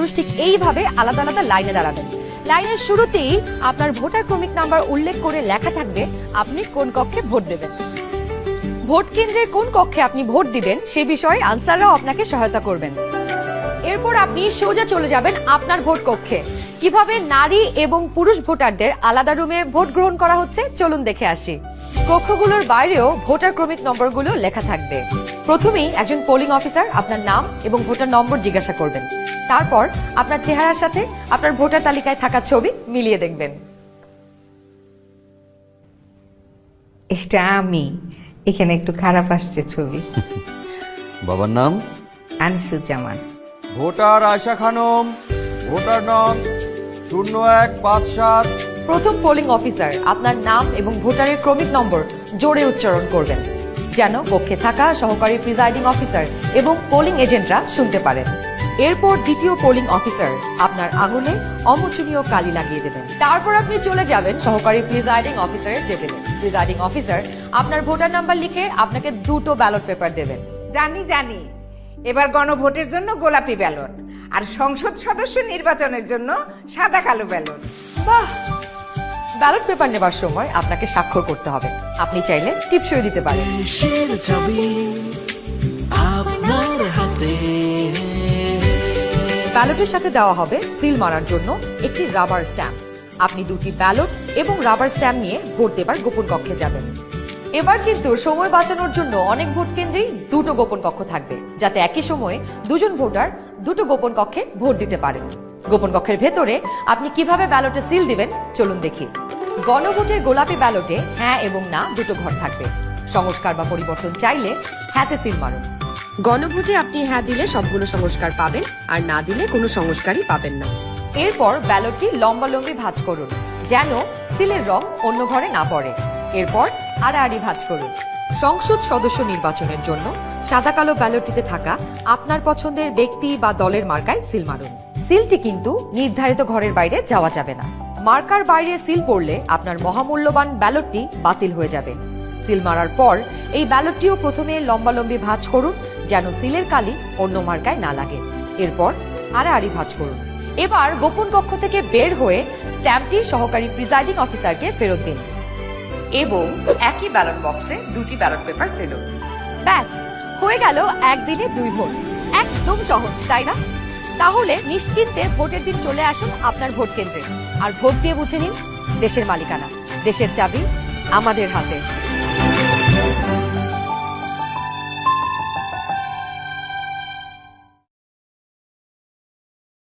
পুরুষ ঠিক এইভাবে আলাদা আলাদা লাইনে দাঁড়াবেন। লাইনের শুরুতেই আপনার ভোটার ক্রমিক নাম্বার উল্লেখ করে লেখা থাকবে আপনি কোন কক্ষে ভোট দেবেন। ভোট কেন্দ্রের কোন কক্ষে আপনি ভোট দিবেন সে বিষয়ে আনসাররাও আপনাকে সহায়তা করবেন। এরপর আপনি সোজা চলে যাবেন আপনার ভোট কক্ষে। কিভাবে নারী এবং পুরুষ ভোটারদের আলাদা রুমে ভোট গ্রহণ করা হচ্ছে চলুন দেখে আসি। কক্ষগুলোর বাইরেও ভোটার ক্রমিক নম্বরগুলো লেখা থাকবে। প্রথমেই একজন পোলিং অফিসার আপনার নাম এবং ভোটার নম্বর জিজ্ঞাসা করবেন। তারপর আপনার চেহারার সাথে আপনার ভোটার তালিকায় থাকা ছবি মিলিয়ে দেখবেন। এটা আমি, এখানে একটু খারাপ আসছে ছবি। বাবার নাম আনিসুজ্জামান। ভোটার আয়শা খানম, ভোটার নং 0157। প্রথম পোলিং অফিসার আপনার নাম এবং ভোটারের ক্রমিক নম্বর জোরে উচ্চারণ করবেন যেন কক্ষে থাকা সহকারী প্রিজাইডিং অফিসার এবং পোলিং এজেন্টরা শুনতে পারেন। এরপর দ্বিতীয় পোলিং অফিসার আপনার আঙুলে অমোচনীয় কালি লাগিয়ে দেবেন। তারপর আপনি চলে যাবেন সহকারী প্রিজাইডিং অফিসারের টেবিলে। প্রিজাইডিং অফিসার আপনার ভোটার নাম্বার লিখে আপনাকে 2টো ব্যালট পেপার দেবেন। জানি এবার গণভোটের জন্য গোলাপি ব্যালট আর সংসদ সদস্য নির্বাচনের জন্য সাদা কালো ব্যালট। বাহ! ব্যালট পেপার নেবার সময় আপনাকে স্বাক্ষর করতে হবে। আপনি চাইলে টিপসই দিতে পারেন। দেশের ছবি আপনার হাতে। ব্যালটের সাথে দেওয়া হবে সিল মারার জন্য একটি রাবার স্ট্যাম্প। আপনি 2টি ব্যালট এবং রাবার স্ট্যাম্প নিয়ে ভোট দেবার গোপন কক্ষে যাবেন। এবার কিন্তু সময় বাঁচানোর জন্য অনেক ভোট কেন্দ্রেই 2টো গোপন কক্ষ থাকবে, যাতে একই সময়ে 2জন ভোটার 2টো গোপন কক্ষে ভোট দিতে পারেন। গোপন কক্ষের ভেতরে আপনি কিভাবে ব্যালটে সিল দিবেন চলুন দেখি। গণভোটের গোলাপি ব্যালটে হ্যাঁ এবং না 2টো ঘর থাকবে। সংস্কার বা পরিবর্তন চাইলে হ্যাঁতে সিল মারুন। গণভোটে আপনি হ্যাঁ দিলে সবগুলো সংস্কার পাবেন, আর না দিলে কোনো সংস্কারই পাবেন না। এরপর ব্যালটটি লম্বালম্বি ভাঁজ করুন যেন সিলের রং অন্য ঘরে না পড়ে। এরপর আড়াআড়ি ভাঁজ করুন। সংসদ সদস্য নির্বাচনের জন্য সাদা কালো ব্যালটটিতে থাকা আপনার পছন্দের ব্যক্তি বা দলের মার্কায় সিল মারুন। সিলটি কিন্তু নির্ধারিত ঘরের বাইরে যাওয়া যাবে না। মার্কার বাইরে সিল পড়লে আপনার মহামূল্যবান ব্যালটটি বাতিল হয়ে যাবে। সিল মারার পর এই ব্যালটটিও প্রথমে লম্বালম্বি ভাঁজ করুন যেন সিলের কালি অন্য মার্কায় না লাগে। এরপর আড়াআড়ি ভাঁজ করুন। এবার গোপন কক্ষ থেকে বের হয়ে স্ট্যাম্পটি সহকারী প্রিজাইডিং অফিসারকে ফেরত দিন এবং একই ব্যালট বক্সে 2টি ব্যালট পেপার ফেলুন। ব্যাস, হয়ে গেল একদিনে 2 ভোট। একদম সহজ, তাই না? তাহলে নিশ্চিন্তে ভোটের দিন চলে আসুন আপনার ভোট কেন্দ্রে আর ভোট দিয়ে বুঝে নিন দেশের মালিকানা। দেশের চাবি আমাদের হাতে।